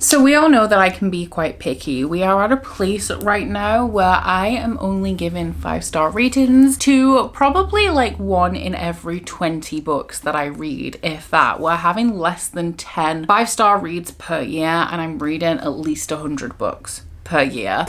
So we all know that I can be quite picky. We are at a place right now where I am only giving 5-star ratings to probably like 1 in every 20 books that I read, if that. We're having less than 10 5-star reads per year, and I'm reading at least 100 books per year.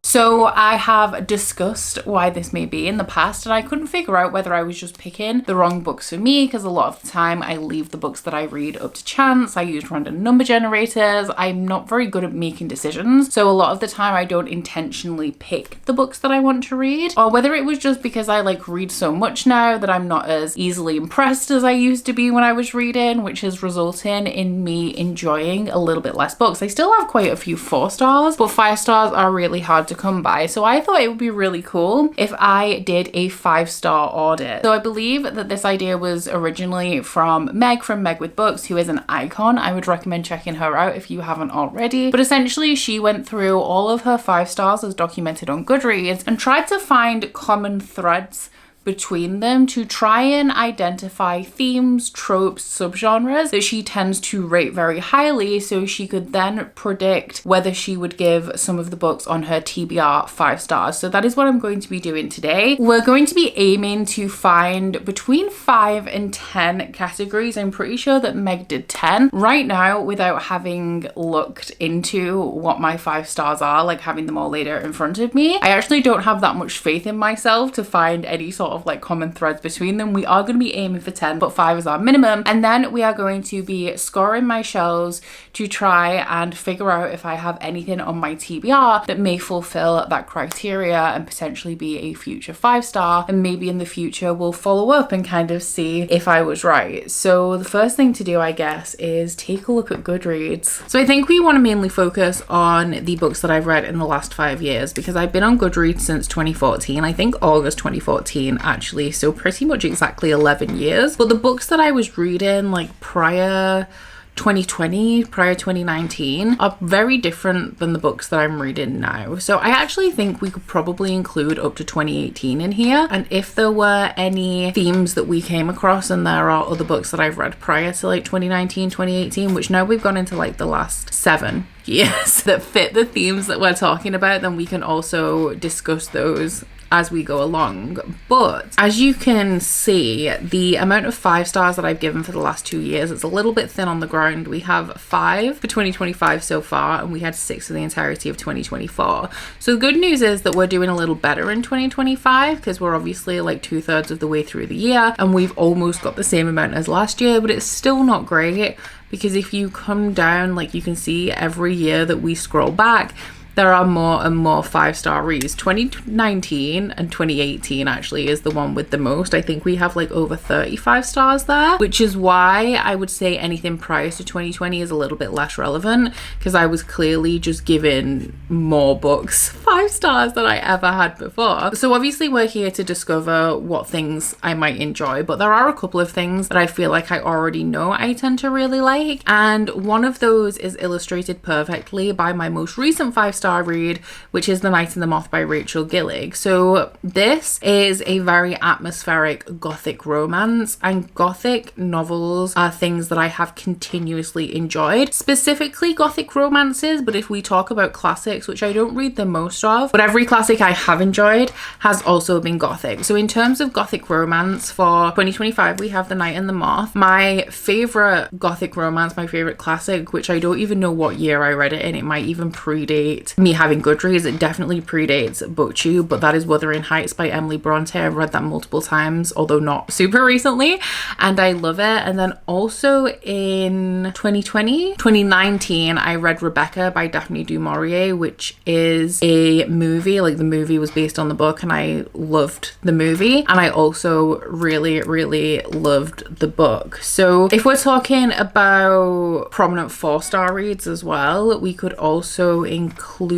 So I have discussed why this may be in the past, and I couldn't figure out whether I was just picking the wrong books for me, because a lot of the time I leave the books that I read up to chance. I use random number generators. I'm not very good at making decisions, so a lot of the time I don't intentionally pick the books that I want to read, or whether it was just because I like read so much now that I'm not as easily impressed as I used to be when I was reading, which is resulting in me enjoying a little bit less books. I still have quite a few 4 stars, but 5 stars are really hard to come by. So I thought it would be really cool if I did a 5-star audit. So I believe that this idea was originally from Meg with Books, who is an icon. I would recommend checking her out if you haven't already. But essentially she went through all of her 5 stars as documented on Goodreads and tried to find common threads between them to try and identify themes, tropes, subgenres that she tends to rate very highly, so she could then predict whether she would give some of the books on her TBR 5 stars. So that is what I'm going to be doing today. We're going to be aiming to find between 5 and 10 categories. I'm pretty sure that Meg did 10. Right now, without having looked into what my 5 stars are, like having them all laid out in front of me, I actually don't have that much faith in myself to find any sort of like common threads between them. We are going to be aiming for 10, but 5 is our minimum. And then we are going to be scoring my shelves to try and figure out if I have anything on my TBR that may fulfill that criteria and potentially be a future 5-star. And maybe in the future we'll follow up and kind of see if I was right. So the first thing to do, I guess, is take a look at Goodreads. So I think we want to mainly focus on the books that I've read in the last 5 years, because I've been on Goodreads since 2014. I think August 2014 actually, so pretty much exactly 11 years. But the books that I was reading like prior 2019 are very different than the books that I'm reading now. So I actually think we could probably include up to 2018 in here. And if there were any themes that we came across, and there are other books that I've read prior to like 2019, 2018, which now we've gone into like the last 7 years that fit the themes that we're talking about, then we can also discuss those as we go along. But as you can see, the amount of 5 stars that I've given for the last 2 years, it's a little bit thin on the ground. We have 5 for 2025 so far, and we had 6 for the entirety of 2024. So the good news is that we're doing a little better in 2025, because we're obviously like 2/3 of the way through the year, and we've almost got the same amount as last year, but it's still not great, because if you come down, like you can see every year that we scroll back, there are more and more 5-star reads. 2019 and 2018 actually is the one with the most. I think we have like over 35 stars there, which is why I would say anything prior to 2020 is a little bit less relevant, because I was clearly just giving more books 5 stars than I ever had before. So obviously we're here to discover what things I might enjoy, but there are a couple of things that I feel like I already know I tend to really like, and one of those is illustrated perfectly by my most recent 5-star read, which is The Night and the Moth by Rachel Gillig. So this is a very atmospheric gothic romance, and gothic novels are things that I have continuously enjoyed, specifically gothic romances. But if we talk about classics, which I don't read the most of, but every classic I have enjoyed has also been gothic. So in terms of gothic romance for 2025, we have The Night and the Moth. My favorite gothic romance, my favorite classic, which I don't even know what year I read it in, it might even predate me having Goodreads. It definitely predates BookTube, but that is Wuthering Heights by Emily Bronte. I've read that multiple times, although not super recently, and I love it. And then also in 2019, I read Rebecca by Daphne du Maurier, which is a movie. Like, the movie was based on the book, and I loved the movie, and I also really loved the book. So if we're talking about prominent 4-star reads as well, we could also include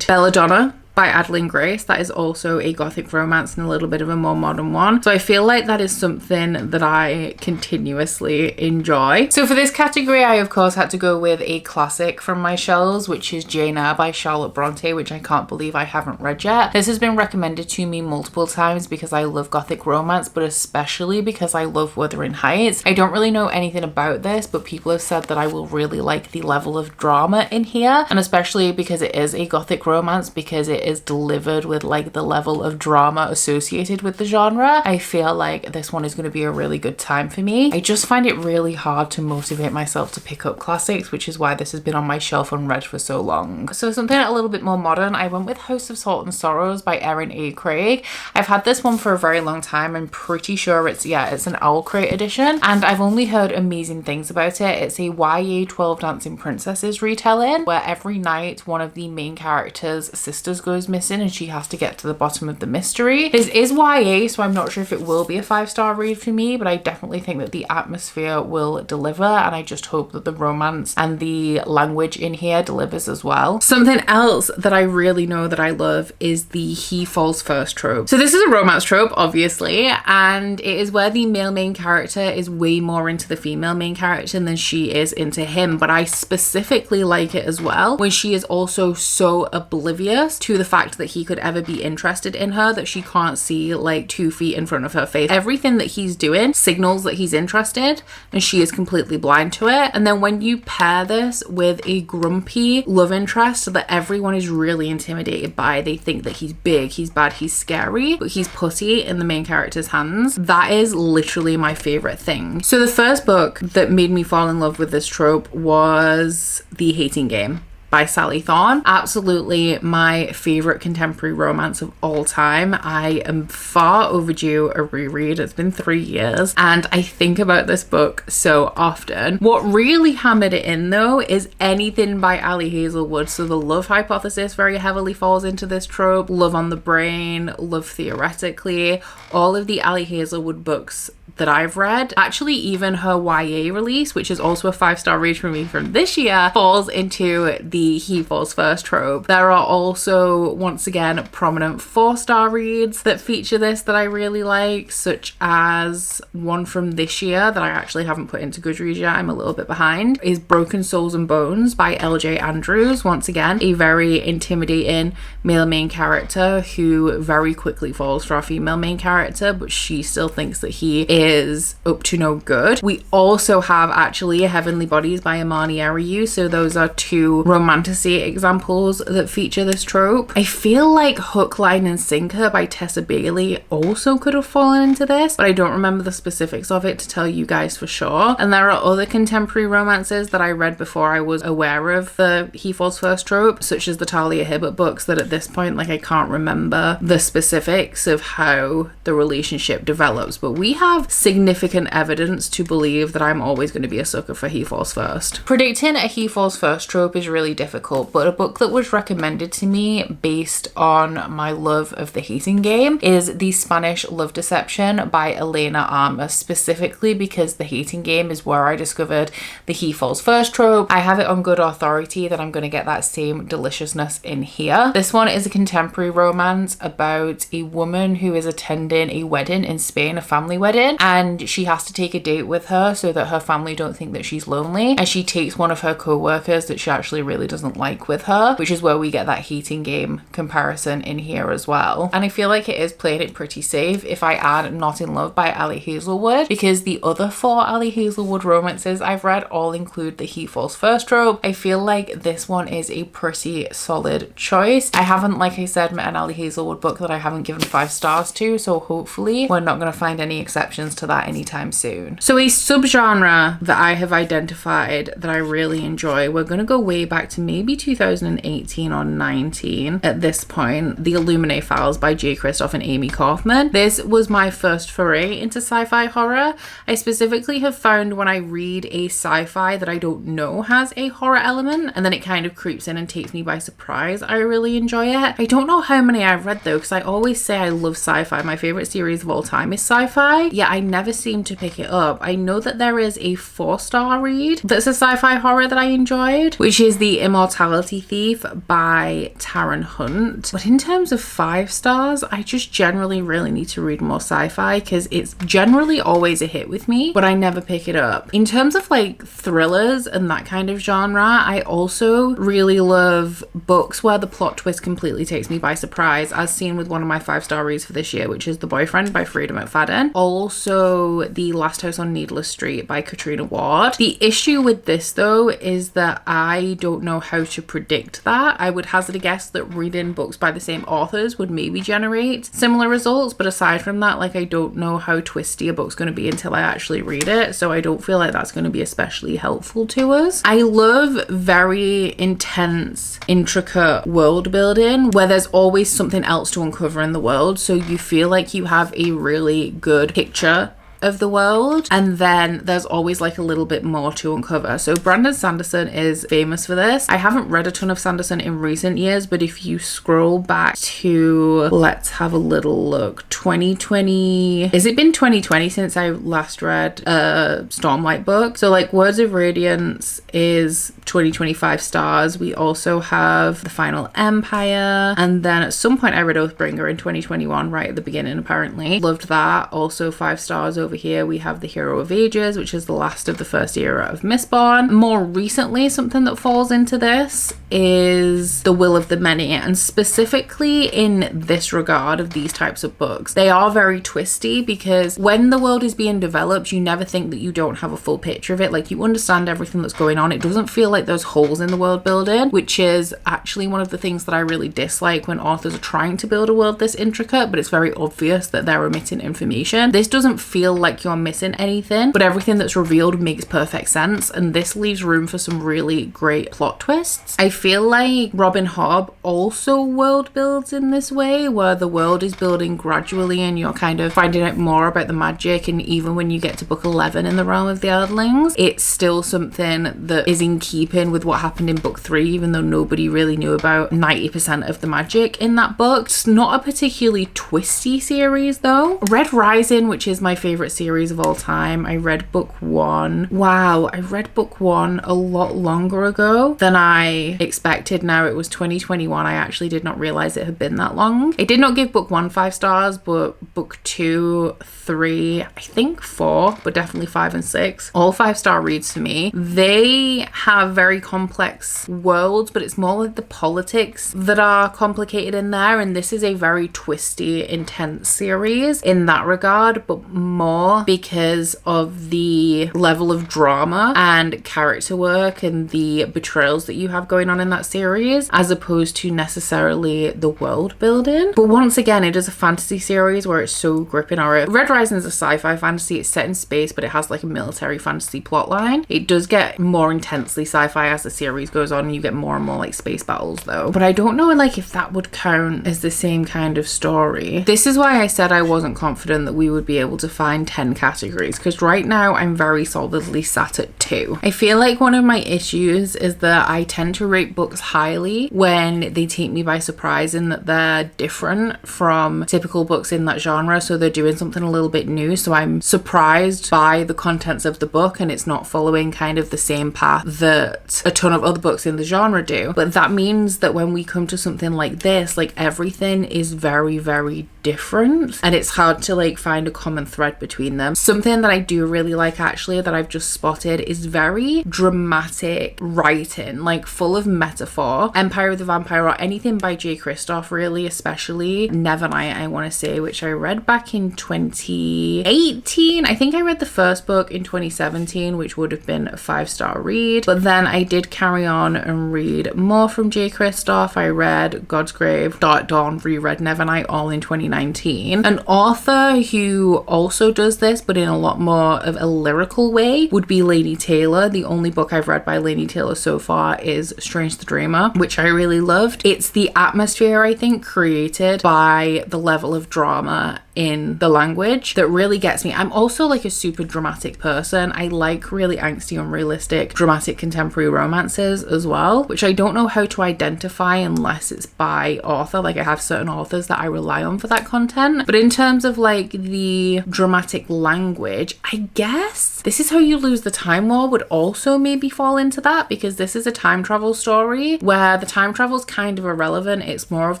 Belladonna by Adeline Grace. That is also a gothic romance and a little bit of a more modern one. So I feel like that is something that I continuously enjoy. So for this category, I of course had to go with a classic from my shelves, which is Jane Eyre by Charlotte Bronte, which I can't believe I haven't read yet. This has been recommended to me multiple times because I love gothic romance, but especially because I love Wuthering Heights. I don't really know anything about this, but people have said that I will really like the level of drama in here, and especially because it is a gothic romance, because it is delivered with like the level of drama associated with the genre. I feel like this one is going to be a really good time for me. I just find it really hard to motivate myself to pick up classics, which is why this has been on my shelf unread for so long. So something a little bit more modern, I went with House of Salt and Sorrows by Erin A. Craig. I've had this one for a very long time. I'm pretty sure it's an Owl Crate edition, and I've only heard amazing things about it. It's a YA 12 Dancing Princesses retelling where every night one of the main characters' sisters goes missing and she has to get to the bottom of the mystery. This is YA, so I'm not sure if it will be a 5-star read for me, but I definitely think that the atmosphere will deliver, and I just hope that the romance and the language in here delivers as well. Something else that I really know that I love is the he falls first trope. So this is a romance trope, obviously, and it is where the male main character is way more into the female main character than she is into him, but I specifically like it as well when she is also so oblivious to the fact that he could ever be interested in her that she can't see like 2 feet in front of her face. Everything that he's doing signals that he's interested and she is completely blind to it. And then when you pair this with a grumpy love interest that everyone is really intimidated by, they think that he's big, he's bad, he's scary, but he's putty in the main character's hands. That is literally my favorite thing. So the first book that made me fall in love with this trope was The Hating Game by Sally Thorne. Absolutely my favorite contemporary romance of all time. I am far overdue a reread. It's been 3 years and I think about this book so often. What really hammered it in though is anything by Ali Hazelwood. So the love hypothesis very heavily falls into this trope. Love on the Brain, Love Theoretically, all of the Ali Hazelwood books that I've read. Actually, even her YA release, which is also a 5-star read for me from this year, falls into the he falls first trope. There are also, once again, prominent 4-star reads that feature this that I really like, such as one from this year that I actually haven't put into Goodreads yet, I'm a little bit behind, is Broken Souls and Bones by LJ Andrews. Once again, a very intimidating male main character who very quickly falls for our female main character, but she still thinks that he is up to no good. We also have actually Heavenly Bodies by Imani Eriyu, so those are 2 romantasy examples that feature this trope. I feel like Hook, Line and Sinker by Tessa Bailey also could have fallen into this, but I don't remember the specifics of it to tell you guys for sure. And there are other contemporary romances that I read before I was aware of the he falls first trope, such as the Talia Hibbert books, that at this point, like, I can't remember the specifics of how the relationship develops, but we have significant evidence to believe that I'm always going to be a sucker for he falls first. Predicting a he falls first trope is really difficult, but a book that was recommended to me based on my love of The Hating Game is The Spanish Love Deception by Elena Armour, specifically because The Hating Game is where I discovered the he falls first trope. I have it on good authority that I'm going to get that same deliciousness in here. This one is a contemporary romance about a woman who is attending a wedding in Spain, a family wedding, and she has to take a date with her so that her family don't think that she's lonely, and she takes one of her co-workers that she actually really doesn't like with her, which is where we get that Hating Game comparison in here as well. And I feel like it is playing it pretty safe if I add Not in Love by Ali Hazelwood, because the other 4 Ali Hazelwood romances I've read all include the he falls first trope. I feel like this one is a pretty solid choice. I haven't, like I said, met an Ali Hazelwood book that I haven't given 5 stars to, so hopefully we're not going to find any exceptions to that anytime soon. So a subgenre that I have identified that I really enjoy, we're going to go way back to maybe 2018 or 19 at this point, The Illuminae Files by J. Kristoff and Amy Kaufman. This was my first foray into sci-fi horror. I specifically have found when I read a sci-fi that I don't know has a horror element and then it kind of creeps in and takes me by surprise, I really enjoy it. I don't know how many I've read though, because I always say I love sci-fi. My favorite series of all time is sci-fi, yet I never seem to pick it up. I know that there is a 4-star read that's a sci-fi horror that I enjoyed, which is The Immortality Thief by Taran Hunt. But in terms of 5 stars, I just generally really need to read more sci-fi because it's generally always a hit with me, but I never pick it up. In terms of like thrillers and that kind of genre, I also really love books where the plot twist completely takes me by surprise, as seen with one of my 5-star reads for this year, which is The Boyfriend by Frida McFadden. Also, The Last House on Needless Street by Katrina Ward. The issue with this though is that I don't know how to predict that. I would hazard a guess that reading books by the same authors would maybe generate similar results, but aside from that, like, I don't know how twisty a book's going to be until I actually read it, so I don't feel like that's going to be especially helpful to us. I love very intense, intricate world building where there's always something else to uncover in the world, so you feel like you have a really good picture of the world, and then there's always like a little bit more to uncover. So Brandon Sanderson is famous for this. I haven't read a ton of Sanderson in recent years, but if you scroll back to, let's have a little look, 2020, has it been 2020 since I last read a Stormlight book? So like Words of Radiance is 2025 stars. We also have The Final Empire, and then at some point I read Oathbringer in 2021, right at the beginning apparently. Loved that. Also 5 stars over here. We have The Hero of Ages, which is the last of the first era of Mistborn. More recently, something that falls into this is The Will of the Many, and specifically in this regard of these types of books, they are very twisty because when the world is being developed, you never think that you don't have a full picture of it. Like, you understand everything that's going on. It doesn't feel like there's holes in the world building, which is actually one of the things that I really dislike when authors are trying to build a world this intricate, but it's very obvious that they're omitting information. This doesn't feel like you're missing anything, but everything that's revealed makes perfect sense, and this leaves room for some really great plot twists. I feel like Robin Hobb also world builds in this way, where the world is building gradually and you're kind of finding out more about the magic, and even when you get to book 11 in the Realm of the Earthlings, it's still something that is in keeping with what happened in book 3, even though nobody really knew about 90% of the magic in that book. It's not a particularly twisty series though. Red Rising, which is my favorite series of all time, I read book 1. Wow, I read book 1 a lot longer ago than I expected. Now it was 2021. I actually did not realize it had been that long. I did not give book 1 5 stars, but book 2, 3, I think 4, but definitely 5 and 6, all 5-star reads for me. They have very complex worlds, but it's more like the politics that are complicated in there, and this is a very twisty, intense series in that regard, but more because of the level of drama and character work and the betrayals that you have going on in that series, as opposed to necessarily the world building. But once again, it is a fantasy series where it's so gripping. Red Rising is a sci-fi fantasy. It's set in space, but it has like a military fantasy plotline. It does get more intensely sci-fi as the series goes on, and you get more and more like space battles though. But I don't know like if that would count as the same kind of story. This is why I said I wasn't confident that we would be able to find 10 categories, because right now I'm very solidly sat at 2. I feel like one of my issues is that I tend to rate books highly when they take me by surprise in that they're different from typical books in that genre, so they're doing something a little bit new, so I'm surprised by the contents of the book and it's not following kind of the same path that a ton of other books in the genre do. But that means that when we come to something like this, like everything is very, very different, and it's hard to like find a common thread between them. Something that I do really like actually that I've just spotted is very dramatic writing, like full of metaphor. Empire of the Vampire, or anything by J. Kristoff really, especially Nevernight, I want to say, which I read back in 2018. I think I read the first book in 2017, which would have been a 5-star read, but then I did carry on and read more from J. Kristoff. I read God's Grave, Dark Dawn, reread Nevernight, all in 2019. An author who also does this but in a lot more of a lyrical way would be Laini Taylor. The only book I've read by Laini Taylor so far is Strange the Dreamer, which I really loved. It's the atmosphere, I think, created by the level of drama in the language that really gets me. I'm also like a super dramatic person. I like really angsty, unrealistic, dramatic contemporary romances as well, which I don't know how to identify unless it's by author. Like I have certain authors that I rely on for that content. But in terms of like the dramatic language, I guess This Is How You Lose the Time War would also maybe fall into that, because this is a time travel story where the time travel is kind of irrelevant. It's more of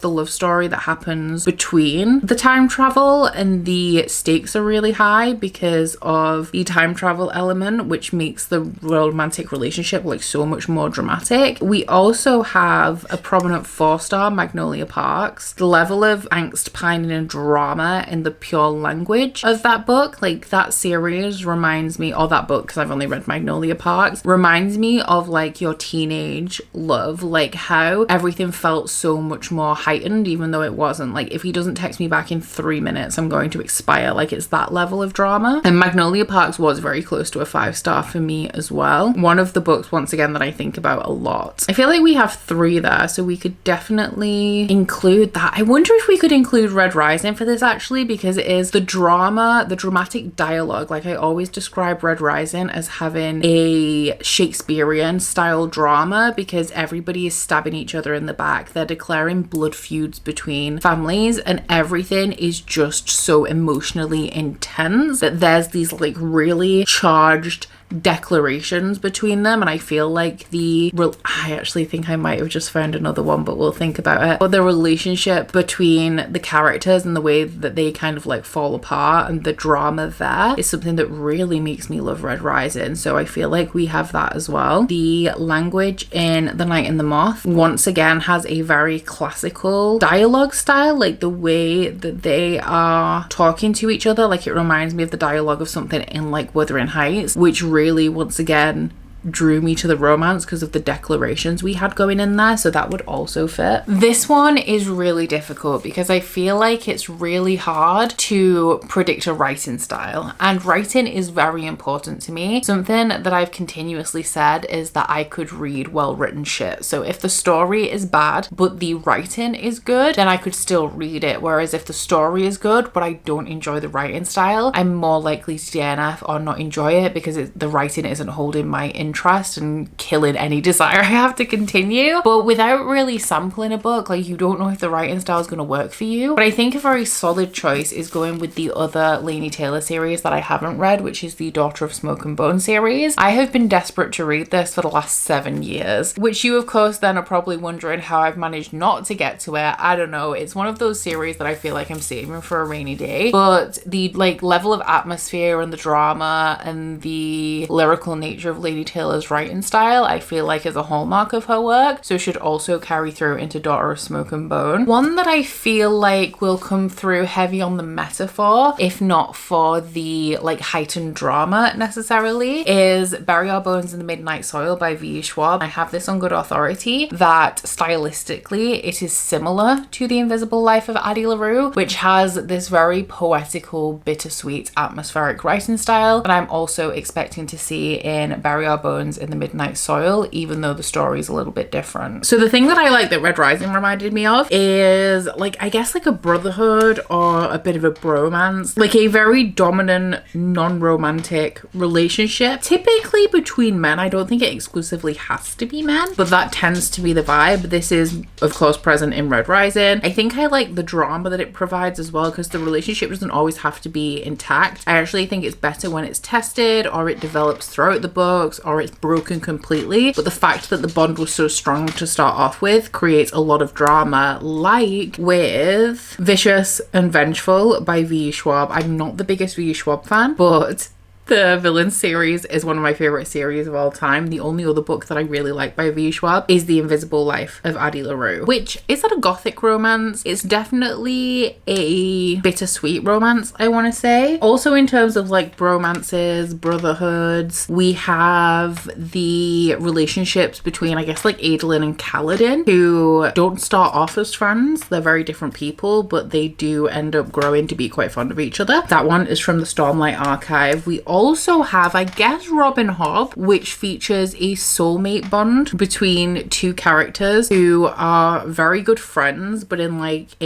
the love story that happens between the time travel, and the stakes are really high because of the time travel element, which makes the romantic relationship like so much more dramatic. We also have a prominent 4-star, Magnolia Parks. The level of angst, pining and drama in the pure language of that book, like that series reminds me, or that book, because I've only read Magnolia Parks, reminds me of like your teenage love, like how everything felt so much more heightened, even though it wasn't. Like if he doesn't text me back in 3 minutes, I'm going to expire. Like it's that level of drama. And Magnolia Parks was very close to a 5-star for me as well. One of the books, once again, that I think about a lot. I feel like we have 3 there, so we could definitely include that. I wonder if we could include Red Rising for this actually, because it is the drama, the dramatic dialogue. Like I always describe Red Rising as having a Shakespearean style drama, because everybody is stabbing each other in the back. They're declaring blood feuds between families, and everything is just so emotionally intense that there's these like really charged declarations between them. And I feel like I actually think I might have just found another one, but we'll think about it. But the relationship between the characters and the way that they kind of like fall apart and the drama there is something that really makes me love Red Rising. So I feel like we have that as well. The language in The Night and the Moth once again has a very classical dialogue style, like the way that they are talking to each other. Like it reminds me of the dialogue of something in like Wuthering Heights, which really once again drew me to the romance because of the declarations we had going in there, so that would also fit. This one is really difficult because I feel like it's really hard to predict a writing style, and writing is very important to me. Something that I've continuously said is that I could read well written shit. So if the story is bad but the writing is good, then I could still read it, whereas if the story is good but I don't enjoy the writing style, I'm more likely to DNF or not enjoy it because the writing isn't holding my interest and killing any desire I have to continue. But without really sampling a book, like you don't know if the writing style is going to work for you. But I think a very solid choice is going with the other Laini Taylor series that I haven't read, which is the Daughter of Smoke and Bone series. I have been desperate to read this for the last 7 years, which you of course then are probably wondering how I've managed not to get to it. I don't know. It's one of those series that I feel like I'm saving for a rainy day, but the like level of atmosphere and the drama and the lyrical nature of Laini Taylor's writing style, I feel like is a hallmark of her work, so should also carry through into Daughter of Smoke and Bone. One that I feel like will come through heavy on the metaphor, if not for the like heightened drama necessarily, is Bury Our Bones in the Midnight Soil by V. Schwab. I have this on good authority that stylistically it is similar to The Invisible Life of Addie LaRue, which has this very poetical, bittersweet, atmospheric writing style that I'm also expecting to see in Bury Our Bones in the Midnight Soil, even though the story is a little bit different. So the thing that I like that Red Rising reminded me of is like, I guess like a brotherhood or a bit of a bromance, like a very dominant non-romantic relationship, typically between men. I don't think it exclusively has to be men, but that tends to be the vibe. This is of course present in Red Rising. I think I like the drama that it provides as well, because the relationship doesn't always have to be intact. I actually think it's better when it's tested, or it develops throughout the books, or it's broken completely. But the fact that the bond was so strong to start off with creates a lot of drama, like with Vicious and Vengeful by V. Schwab. I'm not the biggest V. Schwab fan, but the Villain series is one of my favorite series of all time. The only other book that I really like by V. Schwab is The Invisible Life of Addie LaRue, which is that a gothic romance? It's definitely a bittersweet romance, I want to say. Also in terms of like bromances, brotherhoods, we have the relationships between, I guess, like Adolin and Kaladin, who don't start off as friends. They're very different people, but they do end up growing to be quite fond of each other. That one is from the Stormlight Archive. We also have, I guess, Robin Hobb, which features a soulmate bond between two characters who are very good friends, but in like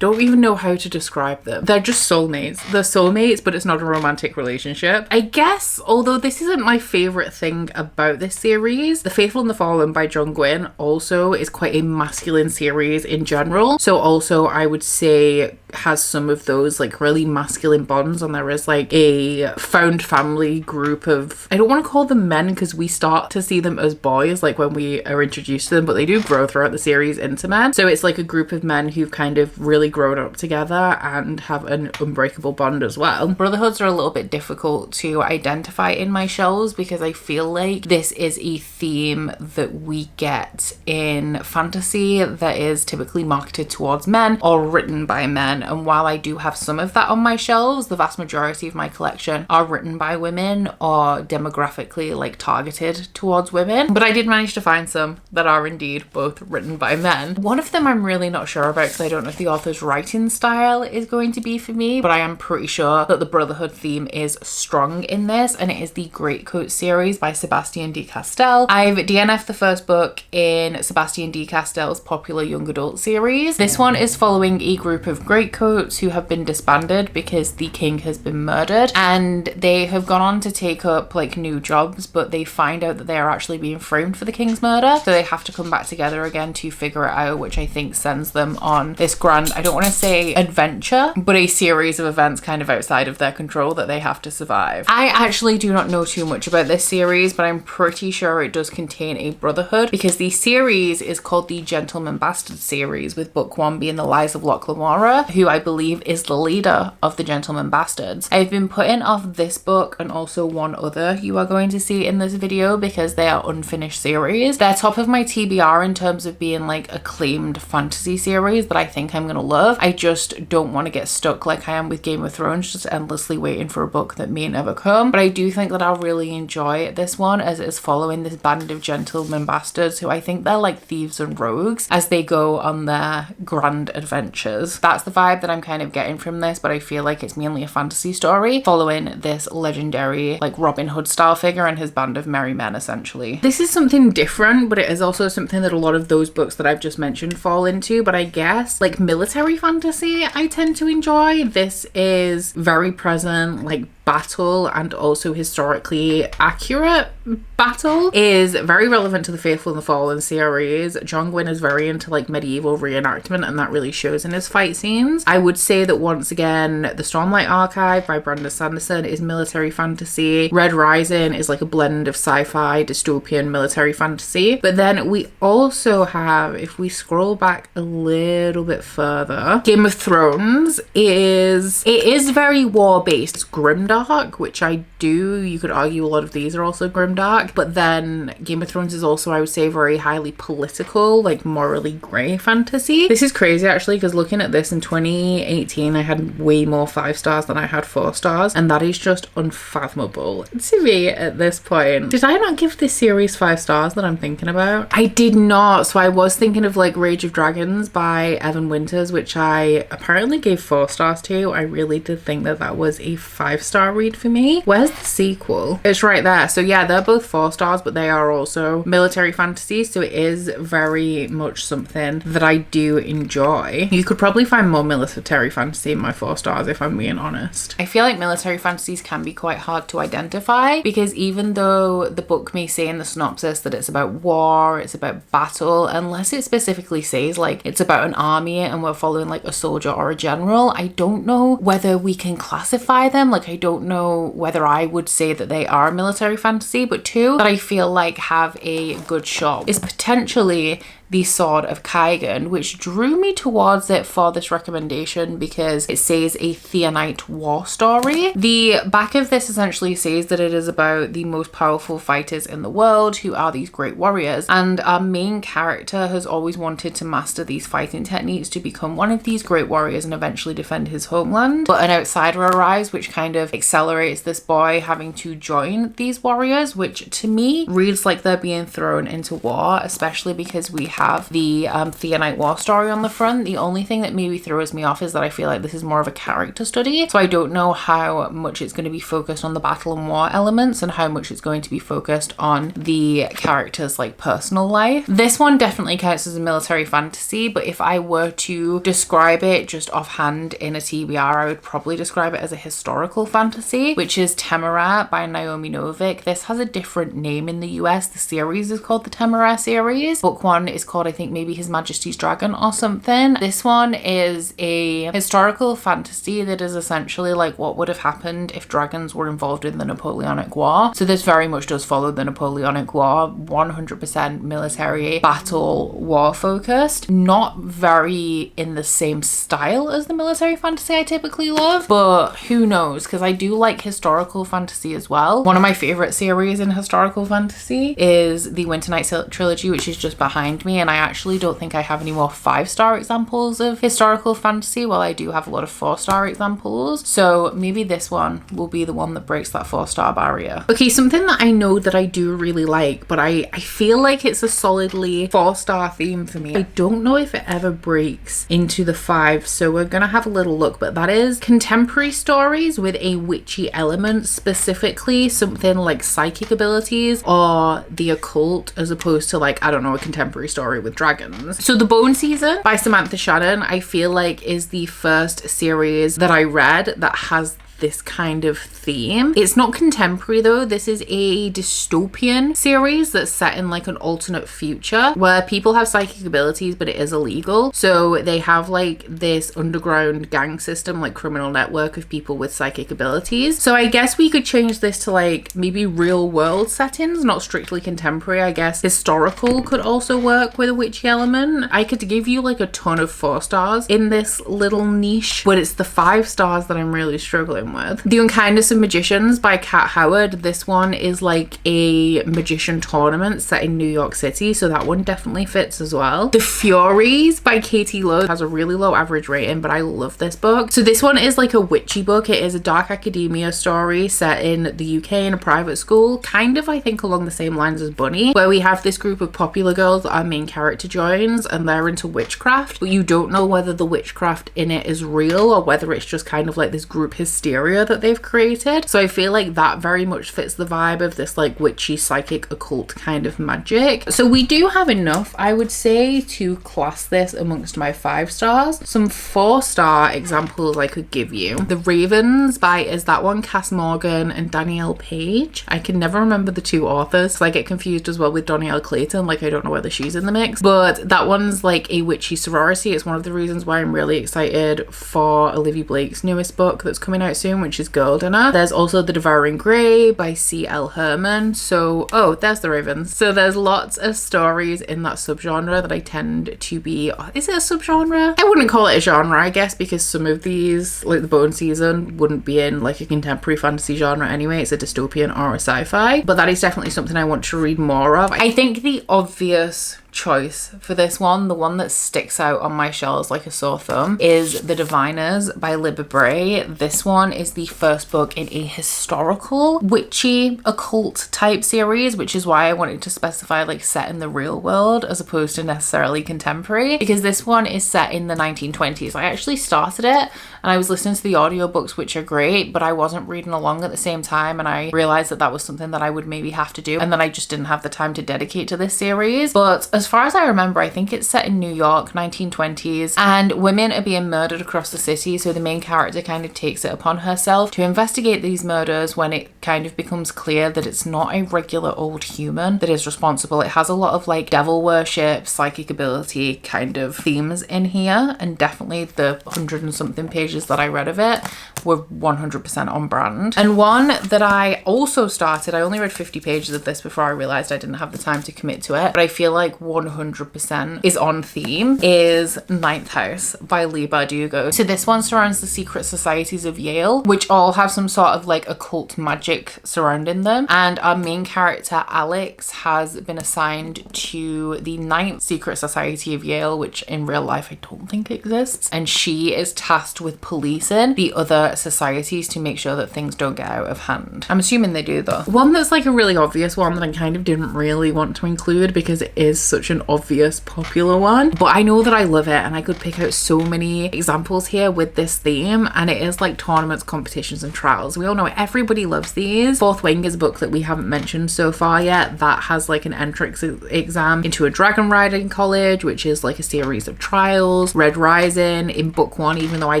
don't even know how to describe them. They're just soulmates. They're soulmates, but it's not a romantic relationship. I guess, although this isn't my favorite thing about this series, The Faithful and the Fallen by John Gwynne also is quite a masculine series in general. So also I would say has some of those like really masculine bonds, and there is like a found family group of, I don't want to call them men because we start to see them as boys like when we are introduced to them, but they do grow throughout the series into men. So it's like a group of men who've kind of really grown up together and have an unbreakable bond as well. Brotherhoods are a little bit difficult to identify in my shelves because I feel like this is a theme that we get in fantasy that is typically marketed towards men or written by men. And while I do have some of that on my shelves, the vast majority of my collection are written by women or demographically like targeted towards women. But I did manage to find some that are indeed both written by men. One of them I'm really not sure about because I don't know if the author's writing style is going to be for me, but I am pretty sure that the Brotherhood theme is strong in this, and it is the Greatcoat series by Sebastian de Castell. I've DNF'd the first book in Sebastian de Castell's popular young adult series. This one is following a group of Greatcoats who have been disbanded because the king has been murdered, and they have gone on to take up like new jobs, but they find out that they are actually being framed for the king's murder, so they have to come back together again to figure it out, which I think sends them on this grand, I don't want to say adventure, but a series of events kind of outside of their control that they have to survive. I actually do not know too much about this series, but I'm pretty sure it does contain a brotherhood because the series is called the Gentleman Bastard series, with book one being The Lies of Locke Lamora, who I believe is the leader of the Gentleman Bastards. I've been putting off this book and also one other you are going to see in this video because they are unfinished series. They're top of my TBR in terms of being like acclaimed fantasy series that I think I'm gonna love. I just don't want to get stuck like I am with Game of Thrones, just endlessly waiting for a book that may never come. But I do think that I'll really enjoy this one as it is following this band of gentlemen bastards who I think they're like thieves and rogues as they go on their grand adventures. That's the vibe that I'm kind of getting from this, but I feel like it's mainly a fantasy story following this legendary like Robin Hood style figure and his band of merry men essentially. This is something different, but it is also something that a lot of those books that I've just mentioned fall into, but I guess like military fantasy I tend to enjoy. This is very present, like battle and also historically accurate battle is very relevant to the Faithful and the Fallen series. John Gwynne is very into like medieval reenactment, and that really shows in his fight scenes. I would say that once again, the Stormlight Archive by Brandon Sanderson is military fantasy. Red Rising is like a blend of sci-fi, dystopian, military fantasy. But then we also have, if we scroll back a little bit further, Game of Thrones is very war-based. It's grimdark, which you could argue a lot of these are also grimdark, but then Game of Thrones is also, I would say, very highly political, like morally grey fantasy. This is crazy actually, because looking at this in 2018 I had way more 5 stars than I had 4 stars, and that is just unfathomable to me at this point. Did I not give this series 5 stars that I'm thinking about? I did not. So I was thinking of like Rage of Dragons by Evan Winters, which I apparently gave 4 stars to. I really did think that that was a 5-star read for me. Where's the sequel? It's right there. So yeah, they're both 4 stars, but they are also military fantasy, so it is very much something that I do enjoy. You could probably find more military fantasy in my 4 stars if I'm being honest. I feel like military fantasies can be quite hard to identify because even though the book may say in the synopsis that it's about war, it's about battle, unless it specifically says like it's about an army and we're following like a soldier or a general, I don't know whether we can classify them. Like I don't know whether I would say that they are military fantasy, but 2 that I feel like have a good shot is potentially The Sword of Kaigan, which drew me towards it for this recommendation because it says a Theonite war story. The back of this essentially says that it is about the most powerful fighters in the world, who are these great warriors, and our main character has always wanted to master these fighting techniques to become one of these great warriors and eventually defend his homeland. But an outsider arrives, which kind of accelerates this boy having to join these warriors, which to me reads like they're being thrown into war, especially because we have the Theonite War story on the front. The only thing that maybe throws me off is that I feel like this is more of a character study, so I don't know how much it's going to be focused on the battle and war elements and how much it's going to be focused on the characters' like personal life. This one definitely counts as a military fantasy, but if I were to describe it just offhand in a TBR, I would probably describe it as a historical fantasy, which is Temeraire by Naomi Novik. This has a different name in the US. The series is called the Temeraire series. Book one is called, I think, maybe His Majesty's Dragon or something. This one is a historical fantasy that is essentially like what would have happened if dragons were involved in the Napoleonic War. So this very much does follow the Napoleonic War, 100% military battle war focused. Not very in the same style as the military fantasy I typically love, but who knows, because I do like historical fantasy as well. One of my favorite series in historical fantasy is the Winter Night trilogy, which is just behind me, and I actually don't think I have any more 5-star examples of historical fantasy, while I do have a lot of 4-star examples. So maybe this one will be the one that breaks that 4-star barrier. Okay, something that I know that I do really like, but I feel like it's a solidly 4-star theme for me. I don't know if it ever breaks into the 5, so we're gonna have a little look, but that is contemporary stories with a witchy element, specifically something like psychic abilities or the occult, as opposed to like, I don't know, a contemporary story with dragons. So The Bone Season by Samantha Shannon, I feel like is the first series that I read that has this kind of theme. It's not contemporary though. This is a dystopian series that's set in like an alternate future where people have psychic abilities, but it is illegal. So they have like this underground gang system, like criminal network of people with psychic abilities. So I guess we could change this to like maybe real world settings, not strictly contemporary. I guess historical could also work with a witchy element. I could give you like a ton of 4 stars in this little niche, but it's the 5 stars that I'm really struggling with. The Unkindness of Magicians by Kat Howard. This one is like a magician tournament set in New York City, so that one definitely fits as well. The Furies by Katie Lowe has a really low average rating, but I love this book. So this one is like a witchy book. It is a dark academia story set in the UK in a private school, kind of I think along the same lines as Bunny, where we have this group of popular girls that our main character joins, and they're into witchcraft, but you don't know whether the witchcraft in it is real or whether it's just kind of like this group hysteria that they've created. So I feel like that very much fits the vibe of this like witchy psychic occult kind of magic. So we do have enough, I would say, to class this amongst my 5 stars. Some 4-star examples I could give you. The Ravens by, is that one Cass Morgan and Danielle Page? I can never remember the 2 authors, so I get confused as well with Danielle Clayton, like I don't know whether she's in the mix, but that one's like a witchy sorority. It's one of the reasons why I'm really excited for Olivia Blake's newest book that's coming out soon, which is Girl Dinner. There's also The Devouring Grey by C.L. Herman. So, oh, there's the Ravens. So there's lots of stories in that subgenre that I tend to be, is it a subgenre? I wouldn't call it a genre, I guess, because some of these, like The Bone Season, wouldn't be in like a contemporary fantasy genre anyway. It's a dystopian or a sci-fi, but that is definitely something I want to read more of. I think the obvious choice for this one, the one that sticks out on my shelves like a sore thumb, is The Diviners by Libba Bray. This one is the first book in a historical witchy occult type series, which is why I wanted to specify like set in the real world as opposed to necessarily contemporary, because this one is set in the 1920s. I actually started it and I was listening to the audiobooks, which are great, but I wasn't reading along at the same time, and I realized that that was something that I would maybe have to do, and then I just didn't have the time to dedicate to this series. But as far as I remember, I think it's set in New York, 1920s, and women are being murdered across the city, so the main character kind of takes it upon herself to investigate these murders when it kind of becomes clear that it's not a regular old human that is responsible. It has a lot of like devil worship, psychic ability kind of themes in here, and definitely the 100 and something pages that I read of it were 100% on brand. And one that I also started, I only read 50 pages of this before I realized I didn't have the time to commit to it, but I feel like 100% is on theme, is Ninth House by Leigh Bardugo. So this one surrounds the secret societies of Yale, which all have some sort of like occult magic surrounding them, and our main character Alex has been assigned to the 9th secret society of Yale, which in real life I don't think exists, and she is tasked with policing the other societies to make sure that things don't get out of hand. I'm assuming they do though. One that's like a really obvious one that I kind of didn't really want to include because it is such such an obvious popular one, but I know that I love it, and I could pick out so many examples here with this theme, and it is like tournaments, competitions, and trials. We all know it. Everybody loves these. Fourth Wing is a book that we haven't mentioned so far yet that has like an entrance exam into a dragon riding college, which is like a series of trials. Red Rising in book 1, even though I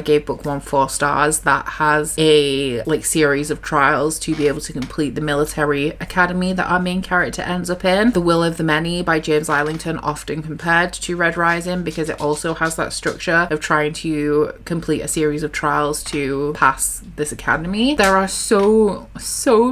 gave book 1 4 stars, that has a like series of trials to be able to complete the military academy that our main character ends up in. The Will of the Many by James Islington, often compared to Red Rising because it also has that structure of trying to complete a series of trials to pass this academy. There are so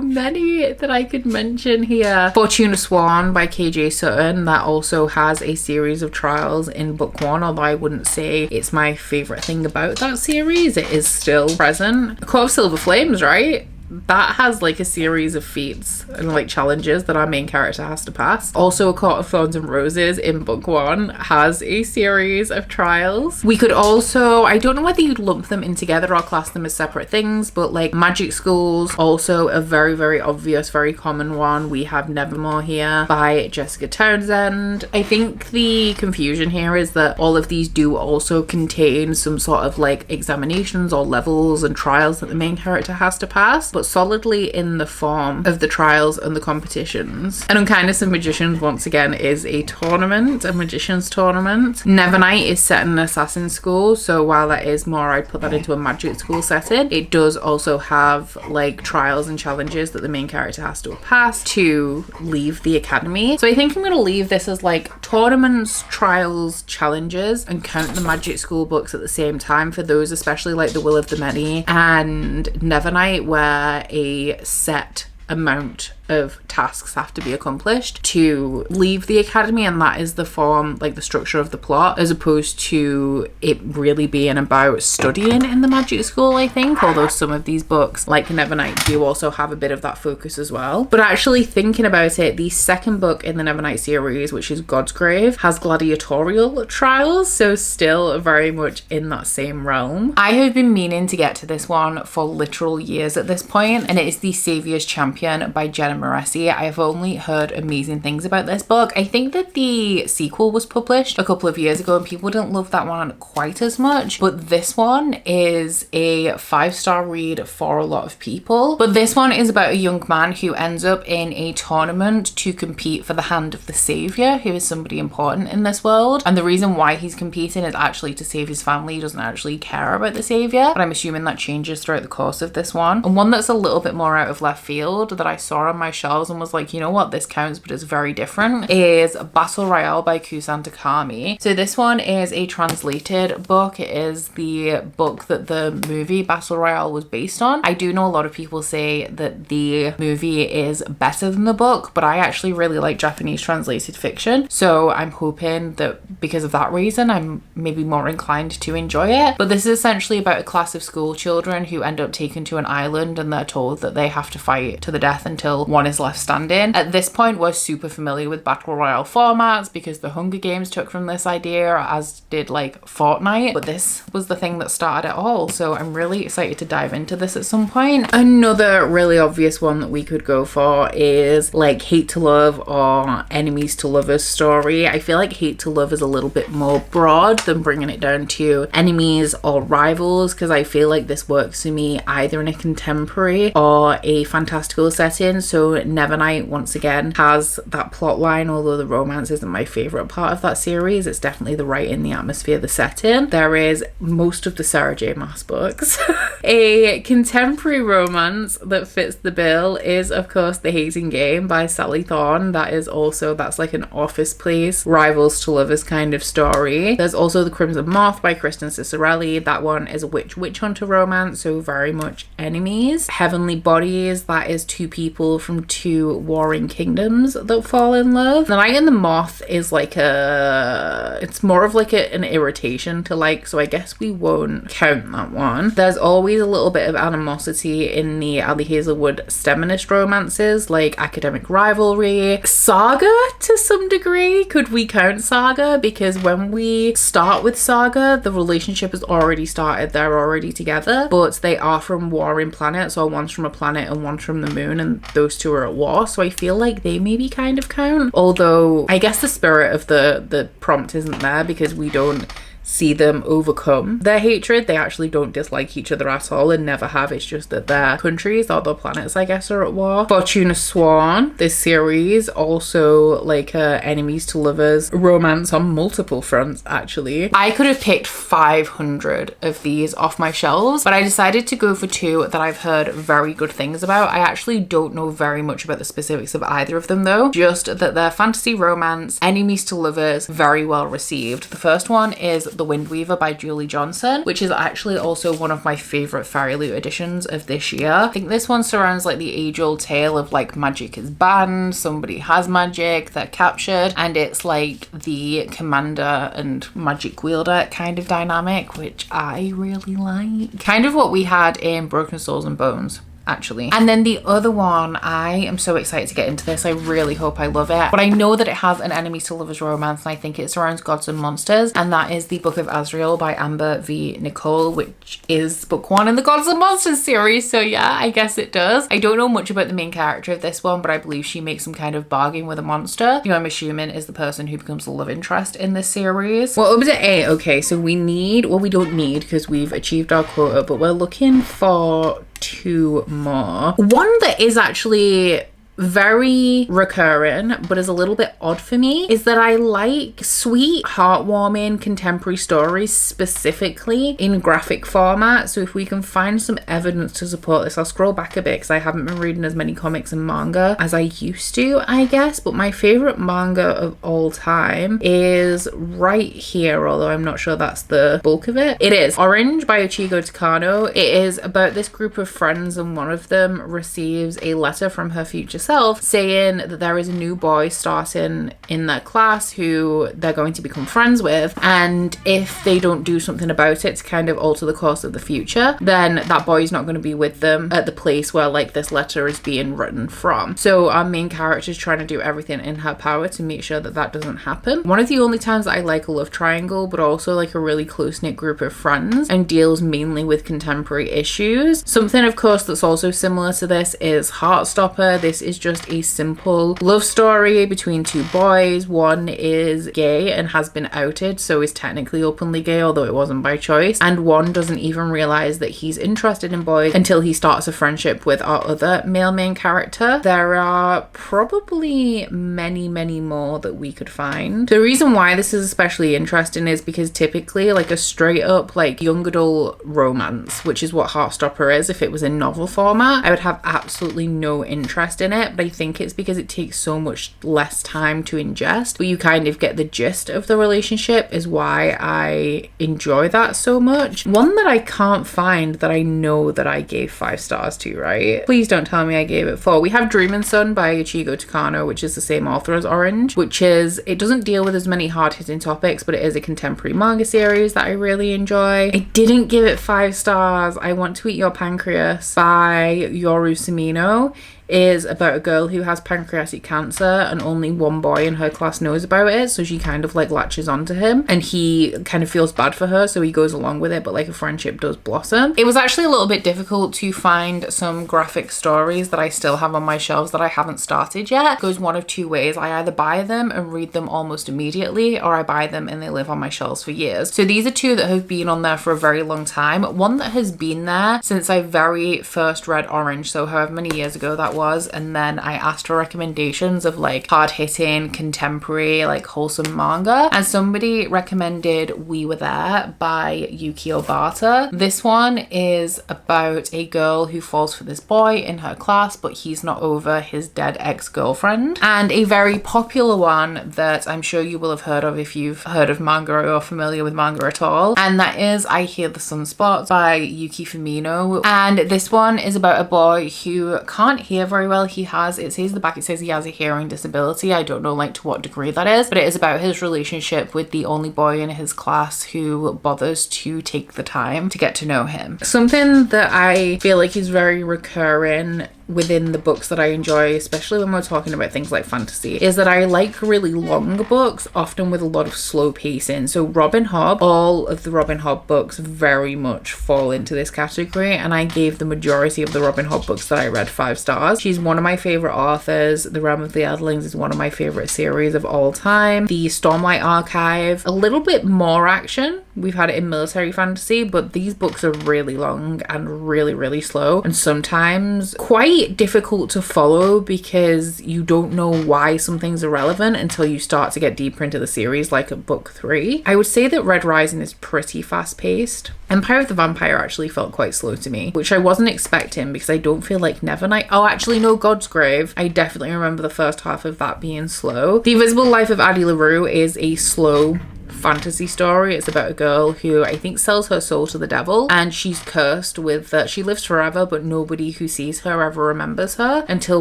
many that I could mention here. Fortuna Swan by KJ Sutton, that also has a series of trials in book 1, although I wouldn't say it's my favorite thing about that series. It is still present. Court of Silver Flames, right? That has like a series of feats and like challenges that our main character has to pass. Also, A Court of Thorns and Roses in book 1 has a series of trials. We could also, I don't know whether you'd lump them in together or class them as separate things, but like magic schools, also a very obvious, very common one. We have Nevermore here by Jessica Townsend. I think the confusion here is that all of these do also contain some sort of like examinations or levels and trials that the main character has to pass, but solidly in the form of the trials and the competitions. And Unkindness of Magicians, once again, is a tournament, a magician's tournament. Nevernight is set in an assassin school, so while that is more, I'd put that into a magic school setting, it does also have like trials and challenges that the main character has to pass to leave the academy. So I think I'm going to leave this as like tournaments, trials, challenges, and count the magic school books at the same time for those, especially like The Will of the Many and Nevernight, where a set amount of tasks have to be accomplished to leave the academy, and that is the form, like the structure of the plot, as opposed to it really being about studying in the magic school, I think, although some of these books like Nevernight do also have a bit of that focus as well. But actually thinking about it, the second book in the Nevernight series, which is God's Grave, has gladiatorial trials, so still very much in that same realm. I have been meaning to get to this one for literal years at this point, and it is The Saviour's Champion by Jenna Moreci. I have only heard amazing things about this book. I think that the sequel was published a couple of years ago and people didn't love that one quite as much, but this one is a 5-star read for a lot of people. But this one is about a young man who ends up in a tournament to compete for the hand of the savior, who is somebody important in this world, and the reason why he's competing is actually to save his family. He doesn't actually care about the savior, but I'm assuming that changes throughout the course of this one. And one that's a little bit more out of left field that I saw on my shelves and was like, you know what, this counts but it's very different, is Battle Royale by Kusanta Kami. So this one is a translated book. It is the book that the movie Battle Royale was based on. I do know a lot of people say that the movie is better than the book, but I actually really like Japanese translated fiction, so I'm hoping that because of that reason I'm maybe more inclined to enjoy it. But this is essentially about a class of school children who end up taken to an island and they're told that they have to fight to the death until one is left standing. At this point, we're super familiar with Battle Royale formats because the Hunger Games took from this idea, as did like Fortnite, but this was the thing that started it all, so I'm really excited to dive into this at some point. Another really obvious one that we could go for is like Hate to Love or Enemies to Lovers story. I feel like Hate to Love is a little bit more broad than bringing it down to enemies or rivals, because I feel like this works for me either in a contemporary or a fantastical setting. So Nevernight once again has that plot line, although the romance isn't my favourite part of that series. It's definitely the writing, the atmosphere, the setting. There is most of the Sarah J Maas books. A contemporary romance that fits the bill is of course The Hazing Game by Sally Thorne. That's like an office place, rivals to lovers kind of story. There's also The Crimson Moth by Kristen Cicerelli. That one is a witch hunter romance, so very much enemies. Heavenly Bodies, that is two people from two warring kingdoms that fall in love. The Knight and the Moth is like it's more of like an irritation to like, so I guess we won't count that one. There's Always always a little bit of animosity in the Ali Hazelwood STEMinist romances, like academic rivalry. Saga, to some degree. Could we count Saga? Because when we start with Saga, the relationship has already started. They're already together, but they are from warring planets, or one's from a planet and one's from the moon, and those two are at war. So I feel like they maybe kind of count. Although I guess the spirit of the prompt isn't there, because we don't see them overcome their hatred. They actually don't dislike each other at all and never have. It's just that their countries, or their planets, I guess, are at war. Fortuna Swan, this series, also like enemies to lovers romance on multiple fronts, actually. I could have picked 500 of these off my shelves, but I decided to go for two that I've heard very good things about. I actually don't know very much about the specifics of either of them though, just that they're fantasy romance, enemies to lovers, very well received. The first one is The Wind Weaver by Julie Johnson, which is actually also one of my favorite Fairy Loot editions of this year. I think this one surrounds like the age-old tale of like magic is banned, somebody has magic, they're captured, and it's like the commander and magic wielder kind of dynamic, which I really like. Kind of what we had in Broken Souls and Bones, actually. And then the other one, I am so excited to get into this. I really hope I love it. But I know that it has an enemies to lovers romance, and I think it surrounds gods and monsters, and that is The Book of Azrael by Amber V. Nicole, which is book one in the Gods and Monsters series. So yeah, I guess it does. I don't know much about the main character of this one, but I believe she makes some kind of bargain with a monster, who I'm assuming is the person who becomes the love interest in this series. Well, up to 8. Okay, so we need, well, we don't need because we've achieved our quota, but we're looking for 2 more. One that is actually very recurring but is a little bit odd for me is that I like sweet, heartwarming contemporary stories, specifically in graphic format. So if we can find some evidence to support this, I'll scroll back a bit because I haven't been reading as many comics and manga as I used to, I guess. But my favorite manga of all time is right here, although I'm not sure that's the bulk of it. It is Orange by Ichigo Takano. It is about this group of friends, and one of them receives a letter from her future self saying that there is a new boy starting in their class who they're going to become friends with, and if they don't do something about it to kind of alter the course of the future, then that boy is not going to be with them at the place where like this letter is being written from. So our main character is trying to do everything in her power to make sure that that doesn't happen. One of the only times that I like a love triangle, but also like a really close-knit group of friends, and deals mainly with contemporary issues. Something of course that's also similar to this is Heartstopper. This is just a simple love story between 2 boys. One is gay and has been outed, so is technically openly gay, although it wasn't by choice, and one doesn't even realize that he's interested in boys until he starts a friendship with our other male main character. There are probably many more that we could find. The reason why this is especially interesting is because typically like a straight up like young adult romance, which is what Heartstopper is, if it was in novel format, I would have absolutely no interest in it. But I think it's because it takes so much less time to ingest, but you kind of get the gist of the relationship, is why I enjoy that so much. One that I can't find that I know that I gave 5 stars to, right? Please don't tell me I gave it 4. We have Dream & Son by Ichigo Takano, which is the same author as Orange, which is, it doesn't deal with as many hard-hitting topics, but it is a contemporary manga series that I really enjoy. I didn't give it 5 stars. I Want to Eat Your Pancreas by Yoru Sumino is about a girl who has pancreatic cancer, and only one boy in her class knows about it, so she kind of like latches onto him, and he kind of feels bad for her, so he goes along with it, but like a friendship does blossom. It was actually a little bit difficult to find some graphic stories that I still have on my shelves that I haven't started yet. It goes one of 2 ways. I either buy them and read them almost immediately, or I buy them and they live on my shelves for years. So these are 2 that have been on there for a very long time. One that has been there since I very first read Orange, so however many years ago that was, and then I asked for recommendations of like hard-hitting contemporary like wholesome manga, and somebody recommended We Were There by Yuki Obata. This one is about a girl who falls for this boy in her class, but he's not over his dead ex-girlfriend. And a very popular one that I'm sure you will have heard of if you've heard of manga or are familiar with manga at all, and that is I Hear the Sunspots by Yuki Fumino. And this one is about a boy who can't hear very well. He has, it says the back, it says he has a hearing disability. I don't know like to what degree that is, but it is about his relationship with the only boy in his class who bothers to take the time to get to know him. Something that I feel like is very recurring within the books that I enjoy, especially when we're talking about things like fantasy, is that I like really long books, often with a lot of slow pacing. So Robin Hobb, all of the Robin Hobb books very much fall into this category, and I gave the majority of the Robin Hobb books that I read 5 stars. She's one of my favorite authors. The Realm of the Eldlings is one of my favorite series of all time. The Stormlight Archive, a little bit more action. We've had it in military fantasy, but these books are really long and really, really slow, and sometimes quite difficult to follow because you don't know why something's irrelevant until you start to get deeper into the series, like at book 3. I would say that Red Rising is pretty fast paced. Empire of the Vampire actually felt quite slow to me, which I wasn't expecting because I don't feel like Nevernight. Oh, actually no, God's Grave. I definitely remember the first half of that being slow. The Invisible Life of Addie LaRue is a slow fantasy story. It's about a girl who I think sells her soul to the devil, and she's cursed with she lives forever, but nobody who sees her ever remembers her until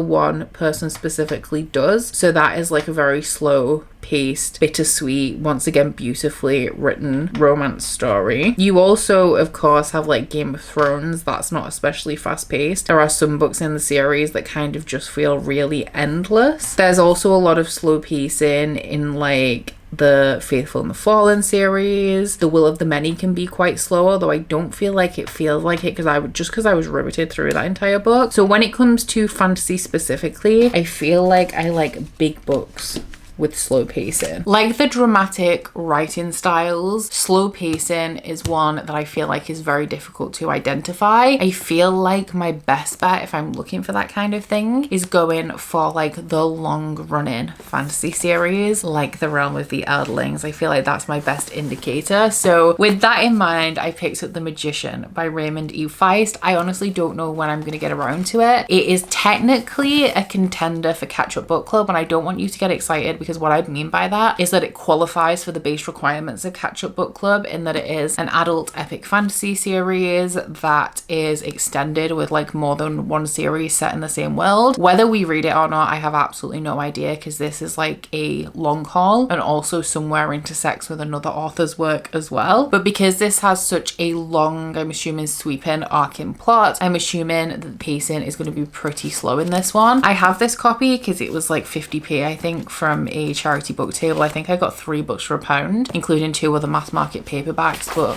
one person specifically does. So that is like a very slow paced, bittersweet, once again beautifully written romance story. You also of course have like Game of Thrones. That's not especially fast paced. There are some books in the series that kind of just feel really endless. There's also a lot of slow pacing in like the Faithful and the Fallen series. The Will of the Many can be quite slow, although I don't feel like it feels like it because I was riveted through that entire book. So when it comes to fantasy specifically, I feel like I like big books with slow pacing. Like the dramatic writing styles, slow pacing is one that I feel like is very difficult to identify. I feel like my best bet if I'm looking for that kind of thing is going for like the long running fantasy series like The Realm of the Eldlings. I feel like that's my best indicator. So with that in mind, I picked up The Magician by Raymond E. Feist. I honestly don't know when I'm going to get around to it. It is technically a contender for Catch Up Book Club, and I don't want you to get excited because what I mean by that is that it qualifies for the base requirements of Catch Up Book Club in that it is an adult epic fantasy series that is extended with like more than one series set in the same world. Whether we read it or not, I have absolutely no idea because this is like a long haul and also somewhere intersects with another author's work as well. But because this has such a long, I'm assuming sweeping arcing plot, I'm assuming that the pacing is going to be pretty slow in this one. I have this copy because it was like 50p I think from a charity book table. I think I got 3 books for £1, including 2 other mass market paperbacks, but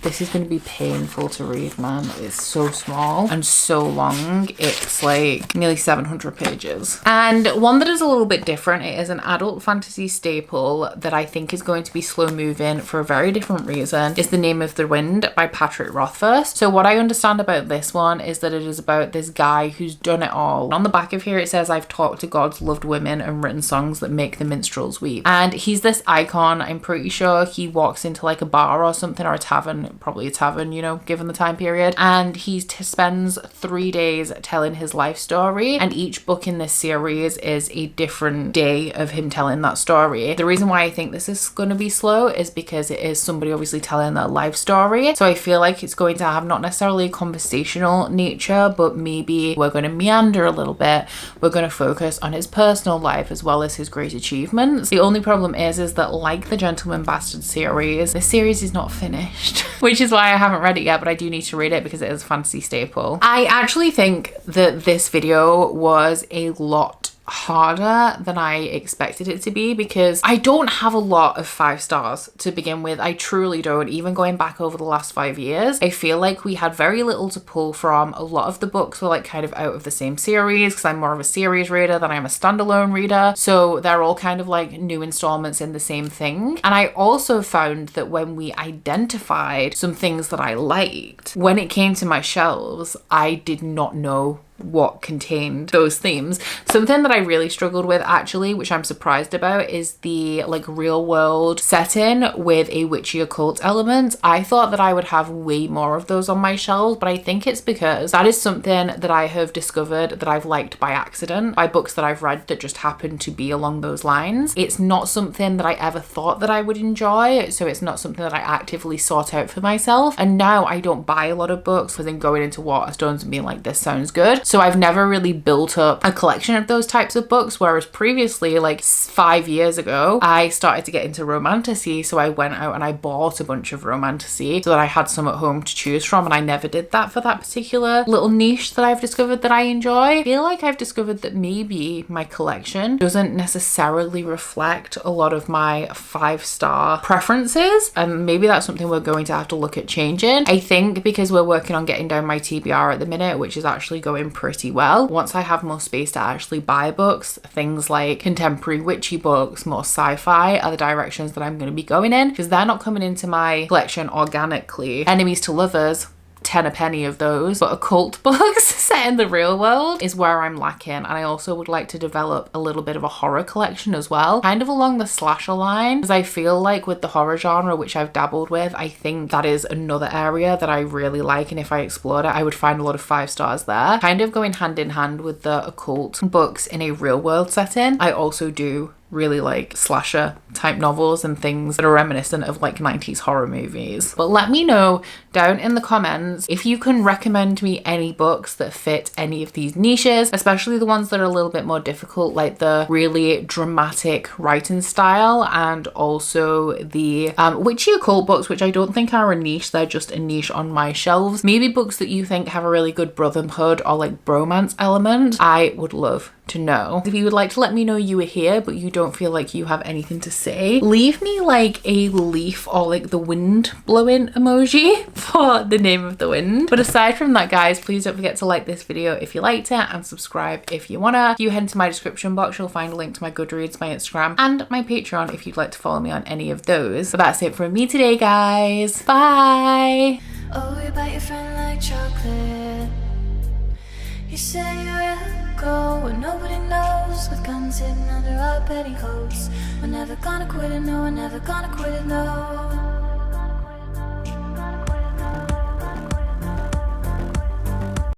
this is going to be painful to read, man. It's so small and so long. It's like nearly 700 pages. And one that is a little bit different, it is an adult fantasy staple that I think is going to be slow moving for a very different reason, is The Name of the Wind by Patrick Rothfuss. So what I understand about this one is that it is about this guy who's done it all. On the back of here it says, I've talked to gods, loved women, and written songs that make the minstrels weep. And he's this icon. I'm pretty sure he walks into like a bar or something, or a tavern, probably a tavern, you know, given the time period, and he spends 3 days telling his life story, and each book in this series is a different day of him telling that story. The reason why I think this is going to be slow is because it is somebody obviously telling their life story, so I feel like it's going to have not necessarily a conversational nature, but maybe we're going to meander a little bit. We're going to focus on his personal life as well as his great achievements. The only problem is that like the Gentleman Bastard series, this series is not finished, which is why I haven't read it yet, but I do need to read it because it is a fantasy staple. I actually think that this video was a lot harder than I expected it to be because I don't have a lot of 5 stars to begin with. I truly don't. Even going back over the last 5 years, I feel like we had very little to pull from. A lot of the books were like kind of out of the same series because I'm more of a series reader than I'm a standalone reader, so they're all kind of like new installments in the same thing. And I also found that when we identified some things that I liked, when it came to my shelves, I did not know what contained those themes. Something that I really struggled with actually, which I'm surprised about, is the like real world setting with a witchy occult element. I thought that I would have way more of those on my shelves, but I think it's because that is something that I have discovered that I've liked by accident, by books that I've read that just happen to be along those lines. It's not something that I ever thought that I would enjoy, so it's not something that I actively sought out for myself. And now I don't buy a lot of books within going into Waterstones and being like, this sounds good. So I've never really built up a collection of those types of books, whereas previously, like 5 years ago, I started to get into romantasy, so I went out and I bought a bunch of romantasy so that I had some at home to choose from, and I never did that for that particular little niche that I've discovered that I enjoy. I feel like I've discovered that maybe my collection doesn't necessarily reflect a lot of my 5-star preferences, and maybe that's something we're going to have to look at changing. I think because we're working on getting down my TBR at the minute, which is actually going pretty well. Once I have more space to actually buy books, things like contemporary witchy books, more sci-fi are the directions that I'm going to be going in, because they're not coming into my collection organically. Enemies to lovers, 10 a penny of those, but occult books set in the real world is where I'm lacking. And I also would like to develop a little bit of a horror collection as well, kind of along the slasher line, because I feel like with the horror genre, which I've dabbled with, I think that is another area that I really like, and if I explored it, I would find a lot of 5 stars there. Kind of going hand in hand with the occult books in a real world setting, I also do really like slasher type novels and things that are reminiscent of like 90s horror movies. But let me know down in the comments if you can recommend me any books that fit any of these niches, especially the ones that are a little bit more difficult, like the really dramatic writing style, and also the witchy occult books, which I don't think are a niche, they're just a niche on my shelves. Maybe books that you think have a really good brotherhood or like bromance element. I would love to know. If you would like to let me know you were here but you don't feel like you have anything to say, leave me like a leaf or like the wind blowing emoji for the name of the wind. But aside from that, guys, please don't forget to like this video if you liked it, and subscribe if you wanna. If you head into my description box, you'll find a link to my Goodreads, my Instagram, and my Patreon if you'd like to follow me on any of those. But that's it from me today, guys. Bye. Oh, you bite your friend like chocolate. You say you'll go and nobody knows, with guns hidden under our petticoats. We're never gonna quit it, no, we're never gonna quit it, no.